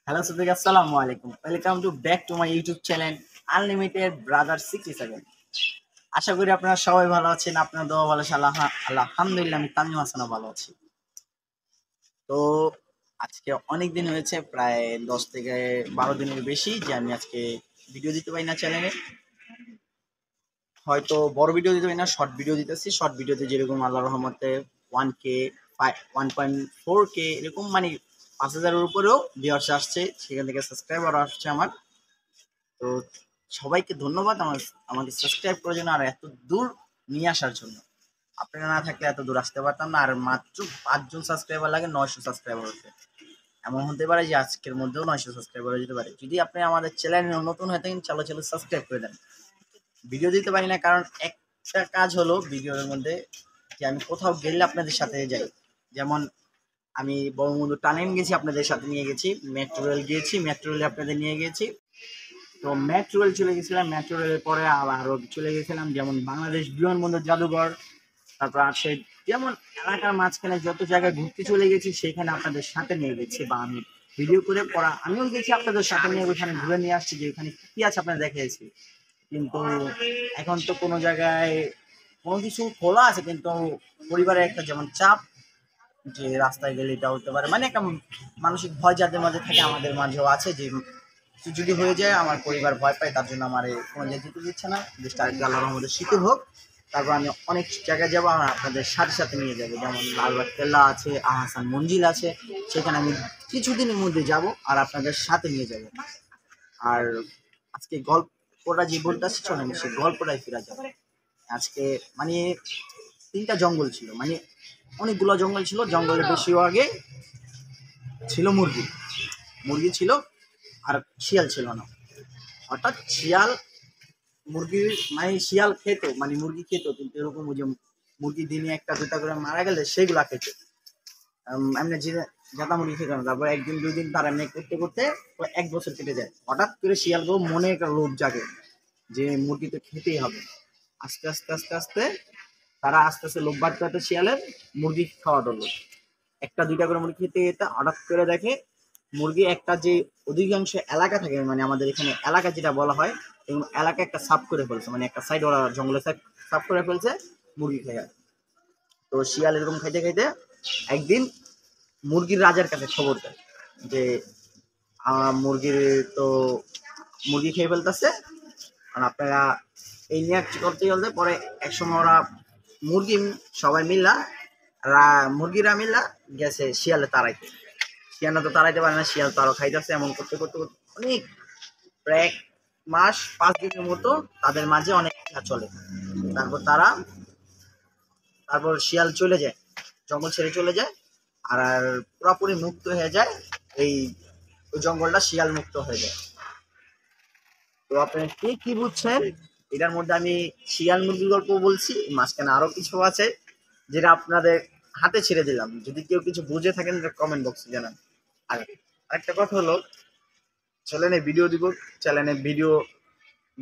Hello সবাইকে আসসালামু আলাইকুম। Welcome to back to my YouTube channel unlimited brother 67। আশা করি আপনারা সবাই ভালো আছেন। আপনার দোয়া ভালো আছে। আলহামদুলিল্লাহ আমি তামিম হাসানও ভালো আছি। তো আজকে অনেক দিন হয়েছে, প্রায় 10 থেকে 12 দিনের বেশি যে আমি আজকে ভিডিও দিতে পারি না চ্যানেলে। হয়তো বড় ভিডিও দিতে পারি না, শর্ট ভিডিও দিতেছি। শর্ট ভিডিওতে যেরকম আল্লাহর রহমতে 1K 1.4K এরকম, মানে 5,000-এর উপরেও ভিউয়ার্স আসছে, সেখান থেকে সাবস্ক্রাইবার আসছে আমার। তো সবাইকে ধন্যবাদ আমাকে সাবস্ক্রাইব করার জন্য আর এত দূর নিয়ে আসার জন্য। আপনারা না থাকলে এত দূর আসতে পারতাম না। আর মাত্র 5 জন সাবস্ক্রাইবার লাগে 900 সাবস্ক্রাইবার হতে। এমন হতে পারে যে আজকের মধ্যেও 900 সাবস্ক্রাইবার হয়ে যেতে পারে। যদি আপনি আমাদের চ্যানেলে নতুন হয়ে থাকেন, চলো সাবস্ক্রাইব করে দেন। ভিডিও দিতে পারি না কারণ একটা কাজ হলো ভিডিওর মধ্যে যে আমি কোথাও গেলে আপনাদের সাথে যাই। যেমন আমি বঙ্গবন্ধু টানেন গেছি, আপনাদের সাথে নিয়ে গেছি। মেট্রো রেল গিয়েছি, মেট্রো রেলে আপনাদের নিয়ে গেছি। তো মেট্রো রেল চলে গেছিলাম, মেট্রো রেলের পরে আবারও চলে গেছিলাম যেমন বাংলাদেশ বিমানবন্দর, জাদুঘর, তারপর আছে যেমন এলাকার মাঝখানে যত জায়গায় ঘুরতে চলে গেছি সেখানে আপনাদের সাথে নিয়ে গেছি, বা আমি ভিডিও করে পড়া আমিও গেছি আপনাদের সাথে নিয়ে, ওইখানে ঘুরে নিয়ে আসছি যে ওখানে কি আছে আপনাদের দেখিয়েছি। কিন্তু এখন তো কোনো জায়গায় কোনো কিছু খোলা আছে, কিন্তু পরিবারের একটা যেমন চাপ, যে রাস্তায় গেলে এটা হতে পারে, মানে একটা মানসিক ভয় যাদের মাঝে থাকে আমাদের মাঝেও আছে, যে কিছু যদি হয়ে যায় আমার পরিবার ভয় পায়, তার জন্য আমার কোনো জায়গায় যেতে দিচ্ছে না। দেশটা আরেকটু আল্লাহর রহমতে শিথিল হোক, তারপর আমি অনেক জায়গায় যাবো, আমার আপনাদের সাথে সাথে নিয়ে যাবো। যেমন লালবাগ কেল্লা আছে, আহসান মঞ্জিল আছে, সেখানে আমি কিছুদিনের মধ্যে যাব আর আপনাদের সাথে নিয়ে যাব। আর আজকে গল্পটা যে বলতেছি, চলেন সেই গল্পটাই ফিরে যাবো। আজকে মানে 3টা জঙ্গল ছিল, মানে অনেকগুলো জঙ্গল ছিল। জঙ্গলের বেশিরভাগে ছিল মুরগি, মুরগি ছিল আর শিয়াল ছিল না। হঠাৎ শিয়াল মুরগির, মানে শিয়াল খেত, মানে মুরগি খেত, কিন্তু এরকম যে মুরগি দিনে একটা দুটা করে মারা গেলে সেগুলা খেত। এমনি যে জাতা মুরগি খেত না। তারপর একদিন 2 দিন তার এমনি করতে করতে 1 বছর কেটে যায়। হঠাৎ করে শিয়ালকেও মনে একটা লোভ জাগে যে মুরগি তো খেতেই হবে। আস্তে আস্তে আস্তে আস্তে তারা আস্তে আস্তে লোভ বাড়তে বাড়তে শিয়ালের মুরগি খাওয়া ধরলো। একটা দুইটা করে মুরগি খেতে খেতে হঠাৎ করে দেখে মুরগি একটা যে অধিকাংশ এলাকা থাকে, মানে আমাদের এখানে এলাকা যেটা বলা হয়, এবং এলাকা একটা সাফ করে ফেলছে, মানে একটা সাইড ওরা জঙ্গলের সাইড সাফ করে ফেলছে মুরগি খেয়ে। তো শিয়াল এরকম খাইতে খাইতে একদিন মুরগির রাজার কাছে খবর দেয় যে মুরগির তো মুরগি খেয়ে ফেলতেছে, আর আপনারা এই নিয়ে করতে চলতে। পরে একসময় ওরা মুরগি সবাই মিল্লা মুরগিরা মিল্লা গেছে শিয়ালে তাড়াইতে। শিয়ালটা তো তাড়াইতে পারে না, শিয়াল তো আরো খাইতেছে। এমন করতে করতে করতে অনেক, প্রায় 1 মাস 5 দিনের মতো তাদের মাঝে অনেক খেলা চলে। তারপর তারপর শিয়াল চলে যায়, জঙ্গল ছেড়ে চলে যায়, আর পুরোপুরি মুক্ত হয়ে যায়। এই ওই জঙ্গলটা শিয়াল মুক্ত হয়ে যায়। তো আপনারা কে কি বুঝছেন এটার মধ্যে? আমি শিয়াল মুরগির গল্প বলছি, মাঝখানে আরো কিছু আছে যেটা আপনাদের হাতে ছেড়ে দিলাম। যদি কেউ কিছু বুঝে থাকেন কমেন্ট বক্সে জানান। আর আরেকটা কথা হলো, চ্যানেলে ভিডিও দিব। চ্যানেলে ভিডিও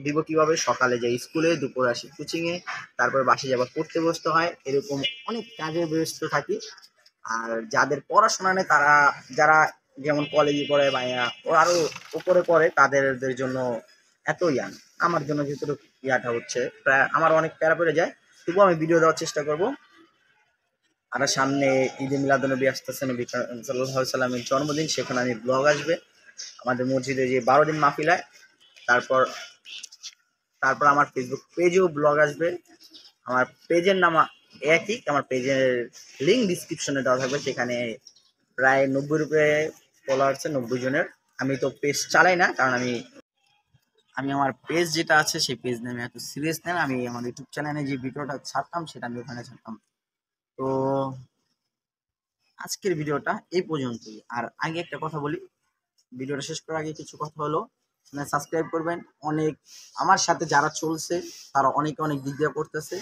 দিব কিভাবে? সকালে যাই স্কুলে, দুপুরে আসি কোচিং এ, তারপর বাসে যাবার পড়তে বসতে হয়, এরকম অনেক কাজে ব্যস্ত থাকি। আর যাদের পড়াশোনা নেই, তারা যারা যেমন কলেজে পড়ে বা ও আরো উপরে পড়ে, তাদের জন্য এত ইয়ান। আমার জন্য যেহেতু ইয়াটা হচ্ছে, প্রায় আমার অনেক প্যারা পড়ে যায়, তবুও আমি ভিডিও দেওয়ার চেষ্টা করব। আর সামনে ঈদে মিলাদুন্নবী আসতেছে, নবী সাল্লাল্লাহু আলাইহি সাল্লামের জন্মদিন, সেখানে আমি ব্লগ আসবে। আমাদের মসজিদে যে 12 দিন মাহফিল হয়, তারপর তারপর আমার ফেসবুক পেজেও ব্লগ আসবে। আমার পেজের নাম একই, আমার পেজের লিঙ্ক ডিসক্রিপশনে দেওয়া থাকবে। সেখানে প্রায় 90 রুপে ফলোয়ার আছে, 90 জনের। আমি তো পেজ চালাই না, কারণ আমি আমি আমার পেজ যেটা আছে সেই পেজ নিয়ে আমি এত সিরিয়াস নেন। আমি আমার ইউটিউব চ্যানেলে যে ভিডিওটা ছাড়তাম সেটা আমি ওখানে ছাড়তাম। তো আজকের ভিডিওটা এই পর্যন্তই। আর আগে একটা কথা বলি, ভিডিওটা শেষ করার আগে কিছু কথা হলো, সাবস্ক্রাইব করবেন। অনেক আমার সাথে যারা চলছে তারা অনেকে অনেক দিক দিয়ে করতেছে,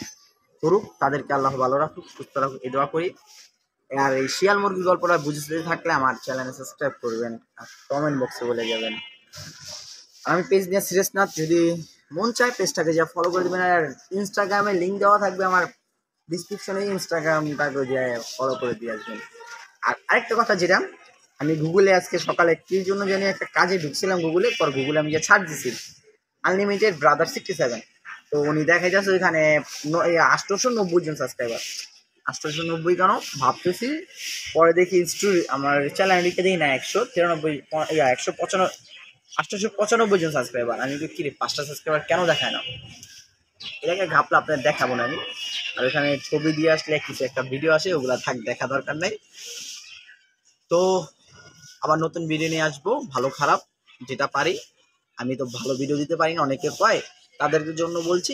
করুক, তাদেরকে আল্লাহ ভালো রাখুক, সুস্থ রাখুক, এই দোয়া করি। আর এই শিয়াল মুরগির গল্পটা বুঝতে থাকলে আমার চ্যানেলে সাবস্ক্রাইব করবেন আর কমেন্ট বক্সে বলে যাবেন। আমি পেজ নিয়ে সিরিয়াস না, যদি মন চায় পেজটাকে যা ফলো করে দেবেন। আর ইনস্টাগ্রামে লিঙ্ক দেওয়া থাকবে আমার ডিসক্রিপশনে, ইনস্টাগ্রামটাকে যে ফলো করে দিয়ে আসবেন। আর আরেকটা কথা যেটা আমি গুগলে আজকে সকালে কি জন্য জানি একটা কাজে ঢুকছিলাম গুগলে, পর গুগলে আমি যে ছাড় দিছি আনলিমিটেড ব্রাদার 67, তো উনি দেখা যাচ্ছে ওইখানে 890 জন সাবস্ক্রাইবার। 890 কেন ভাবতেছি, পরে দেখি স্টোরি আমার চ্যানেল লিখে দিই না 193 895 জন সাবস্ক্রাইবার। আমি কি রে 5টা সাবস্ক্রাইবার কেন দেখায় না, এটাকে ঘাপলে আপনার দেখাবো না আমি। আর এখানে ছবি দিয়ে আসলে কিছু একটা ভিডিও আসে, ওগুলা থাক, দেখা দরকার নেই। তো আবার নতুন ভিডিও নিয়ে আসবো, ভালো খারাপ যেটা পারি। আমি তো ভালো ভিডিও দিতে পারি না, অনেকে কয়, তাদের জন্য বলছি।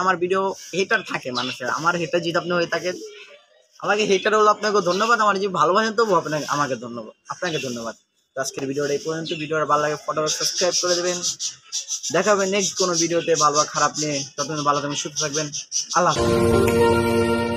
আমার ভিডিও হেটার থাকে মানুষের, আমার হেটার যদি আপনি হয়ে থাকেন, আমাকে হেটার হলো আপনাকে ধন্যবাদ, আমার যে ভালোবাসেন তবু আপনাকে আমাকে ধন্যবাদ, আপনাকে ধন্যবাদ। তো আজকের ভিডিওটা এই পর্যন্ত। ভিডিওটা ভালো লাগে ফটোটা সাবস্ক্রাইব করে দেবেন। দেখা হবে নেক্সট কোনো ভিডিওতে ভালো বা খারাপ নিয়ে। ততদিন ভালো থাকবেন, সুস্থ থাকবেন। আল্লাহ হাফেজ।